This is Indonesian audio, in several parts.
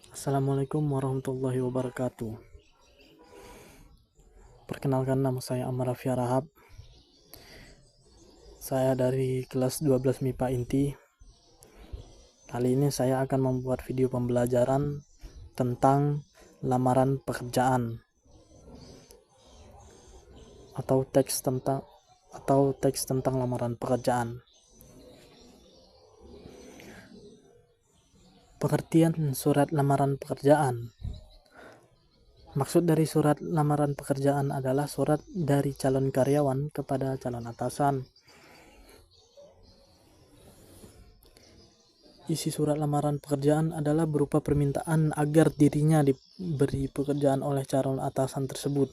Assalamualaikum warahmatullahi wabarakatuh. Perkenalkan, nama saya Amar Raffi Rahab. Saya dari kelas 12 MIPA Inti. Kali ini saya akan membuat video pembelajaran tentang lamaran pekerjaan atau teks tentang lamaran pekerjaan. Pengertian surat lamaran pekerjaan. Maksud dari surat lamaran pekerjaan adalah surat dari calon karyawan kepada calon atasan. Isi surat lamaran pekerjaan adalah berupa permintaan agar dirinya diberi pekerjaan oleh calon atasan tersebut.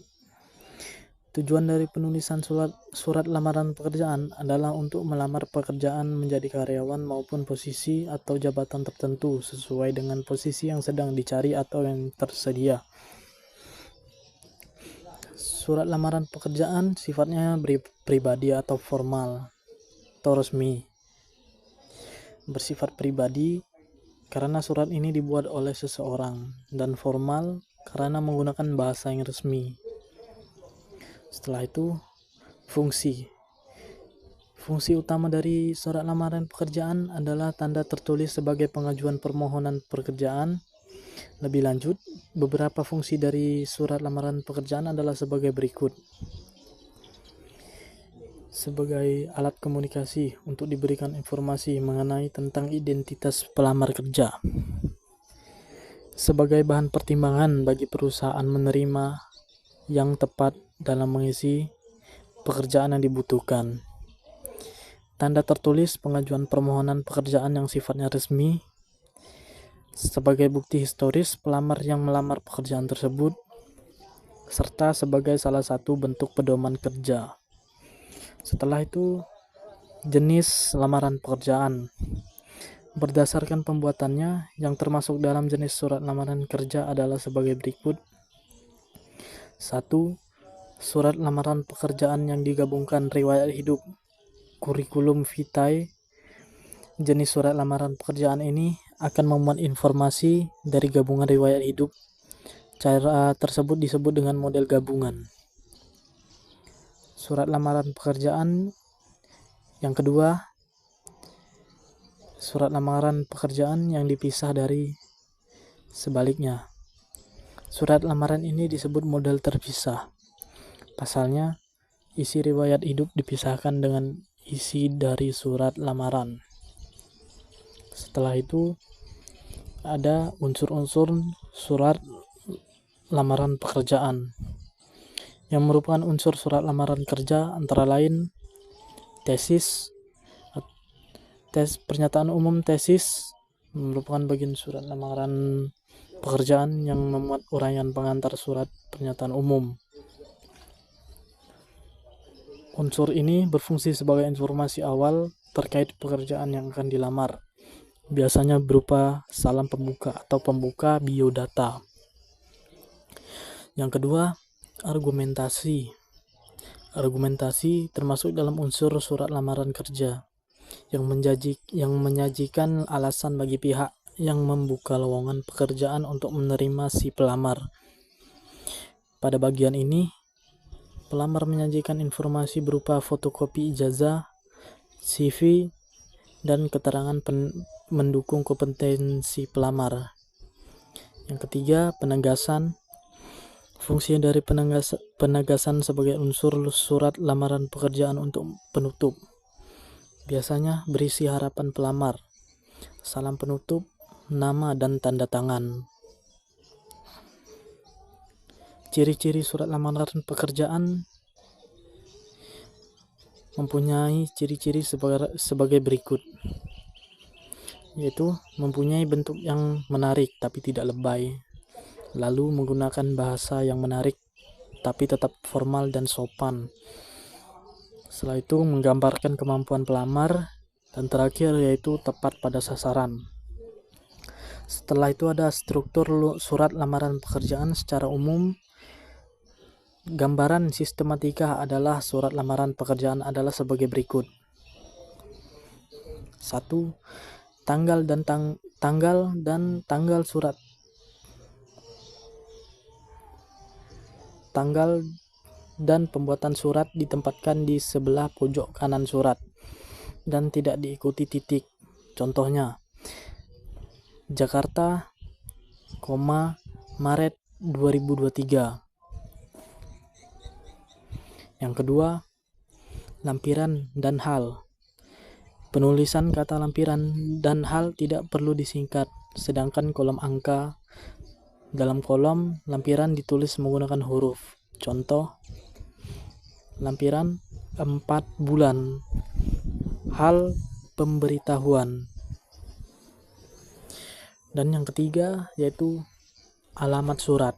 Tujuan dari penulisan surat lamaran pekerjaan adalah untuk melamar pekerjaan menjadi karyawan maupun posisi atau jabatan tertentu sesuai dengan posisi yang sedang dicari atau yang tersedia. Surat lamaran pekerjaan sifatnya pribadi atau formal atau resmi. Bersifat pribadi karena surat ini dibuat oleh seseorang, dan formal karena menggunakan bahasa yang resmi. Setelah itu, fungsi utama dari surat lamaran pekerjaan adalah tanda tertulis sebagai pengajuan permohonan pekerjaan. Lebih lanjut, beberapa fungsi dari surat lamaran pekerjaan adalah sebagai berikut. Sebagai alat komunikasi untuk diberikan informasi mengenai tentang identitas pelamar kerja. Sebagai bahan pertimbangan bagi perusahaan menerima yang tepat dalam mengisi pekerjaan yang dibutuhkan. Tanda tertulis pengajuan permohonan pekerjaan yang sifatnya resmi. Sebagai bukti historis pelamar yang melamar pekerjaan tersebut, serta sebagai salah satu bentuk pedoman kerja. Setelah itu, jenis lamaran pekerjaan. Berdasarkan pembuatannya, yang termasuk dalam jenis surat lamaran kerja adalah sebagai berikut. 1. Surat lamaran pekerjaan yang digabungkan riwayat hidup, kurikulum vitae. Jenis surat lamaran pekerjaan ini akan memuat informasi dari gabungan riwayat hidup. Cara tersebut disebut dengan model gabungan. Surat lamaran pekerjaan yang kedua, surat lamaran pekerjaan yang dipisah dari sebaliknya. Surat lamaran ini disebut model terpisah. Pasalnya, isi riwayat hidup dipisahkan dengan isi dari surat lamaran. Setelah itu, ada unsur-unsur surat lamaran pekerjaan. Yang merupakan unsur surat lamaran kerja antara lain tesis, pernyataan umum. Tesis merupakan bagian surat lamaran pekerjaan yang memuat uraian pengantar surat pernyataan umum. Unsur ini berfungsi sebagai informasi awal terkait pekerjaan yang akan dilamar, biasanya berupa salam pembuka atau pembuka biodata. Yang kedua, argumentasi. Argumentasi termasuk dalam unsur surat lamaran kerja yang menyajikan alasan bagi pihak yang membuka lowongan pekerjaan untuk menerima si pelamar. Pada bagian ini, pelamar menyajikan informasi berupa fotokopi ijazah, CV, dan keterangan mendukung kompetensi pelamar. Yang ketiga, penegasan. Fungsi dari penegasan sebagai unsur surat lamaran pekerjaan untuk penutup. Biasanya berisi harapan pelamar, salam penutup, nama, dan tanda tangan. Ciri-ciri surat lamaran pekerjaan mempunyai ciri-ciri sebagai berikut, yaitu mempunyai bentuk yang menarik tapi tidak lebay, lalu menggunakan bahasa yang menarik tapi tetap formal dan sopan. Setelah itu menggambarkan kemampuan pelamar, dan terakhir yaitu tepat pada sasaran. Setelah itu ada struktur surat lamaran pekerjaan secara umum. Gambaran sistematika adalah surat lamaran pekerjaan adalah sebagai berikut. 1. Tanggal dan tanggal surat tanggal dan pembuatan surat ditempatkan di sebelah pojok kanan surat dan tidak diikuti titik. Contohnya, Jakarta, Maret 2023. Yang kedua, lampiran dan hal. Penulisan kata lampiran dan hal tidak perlu disingkat, sedangkan kolom angka dalam kolom lampiran ditulis menggunakan huruf. Contoh, lampiran 4 bulan, hal pemberitahuan. Dan yang ketiga yaitu alamat surat.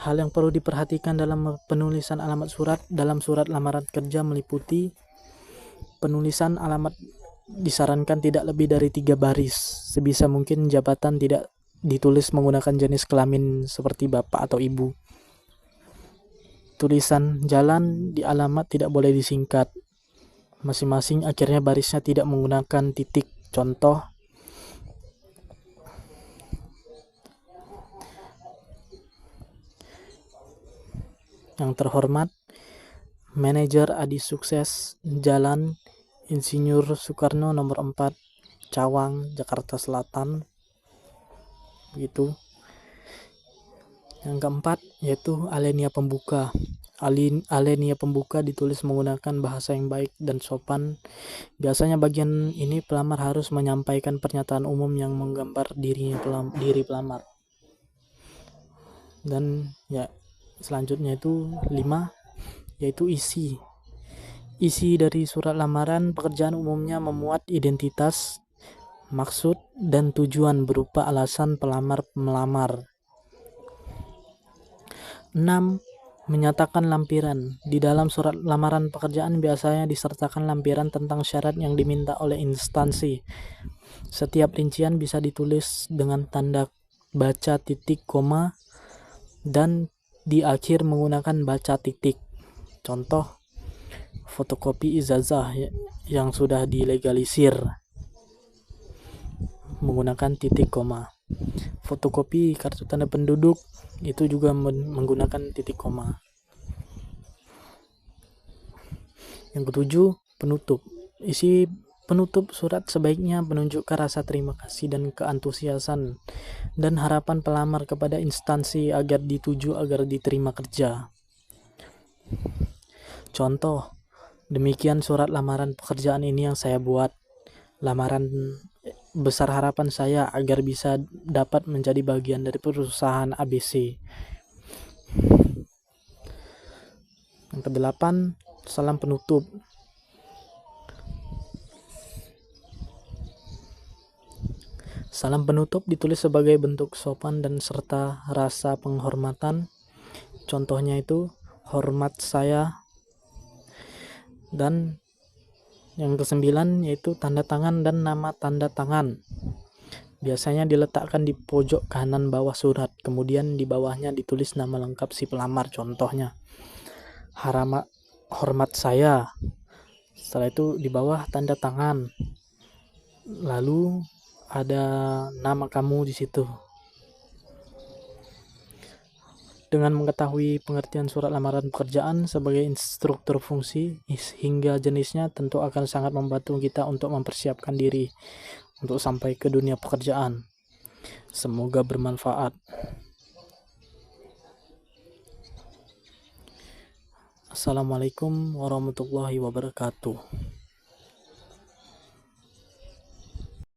Hal yang perlu diperhatikan dalam penulisan alamat surat dalam surat lamaran kerja meliputi penulisan alamat disarankan tidak lebih dari 3 baris. Sebisa mungkin jabatan tidak ditulis menggunakan jenis kelamin seperti bapak atau ibu. Tulisan jalan di alamat tidak boleh disingkat. Masing-masing akhirnya barisnya tidak menggunakan titik. Contoh, yang terhormat, Manajer Adi Sukses, Jalan Insinyur Soekarno nomor 4, Cawang, Jakarta Selatan. Begitu. Yang keempat yaitu alenia pembuka. Alenia pembuka ditulis menggunakan bahasa yang baik dan sopan. Biasanya bagian ini pelamar harus menyampaikan pernyataan umum yang menggambar diri pelamar. Dan ya selanjutnya itu 5 yaitu isi. Isi dari surat lamaran pekerjaan umumnya memuat identitas, maksud, dan tujuan berupa alasan pelamar melamar. 6. Menyatakan lampiran. Di dalam surat lamaran pekerjaan biasanya disertakan lampiran tentang syarat yang diminta oleh instansi. Setiap rincian bisa ditulis dengan tanda baca titik koma dan di akhir menggunakan baca titik. Contoh, fotokopi ijazah yang sudah dilegalisir menggunakan titik koma. Fotokopi kartu tanda penduduk itu juga menggunakan titik koma. Yang ketujuh, penutup. Isi penutup surat sebaiknya menunjukkan rasa terima kasih dan keantusiasan dan harapan pelamar kepada instansi agar diterima kerja. Contoh, demikian surat lamaran pekerjaan ini yang saya buat. Lamaran besar harapan saya agar bisa dapat menjadi bagian dari perusahaan ABC. Yang kedelapan, salam penutup. Salam penutup ditulis sebagai bentuk sopan dan serta rasa penghormatan. Contohnya itu, hormat saya. Dan yang kesembilan yaitu tanda tangan dan nama tanda tangan. Biasanya diletakkan di pojok kanan bawah surat, kemudian di bawahnya ditulis nama lengkap si pelamar. Contohnya, hormat saya. Setelah itu di bawah tanda tangan. Lalu ada nama kamu di situ. Dengan mengetahui pengertian surat lamaran pekerjaan sebagai instruktur fungsi hingga jenisnya tentu akan sangat membantu kita untuk mempersiapkan diri untuk sampai ke dunia pekerjaan. Semoga bermanfaat. Assalamualaikum warahmatullahi wabarakatuh.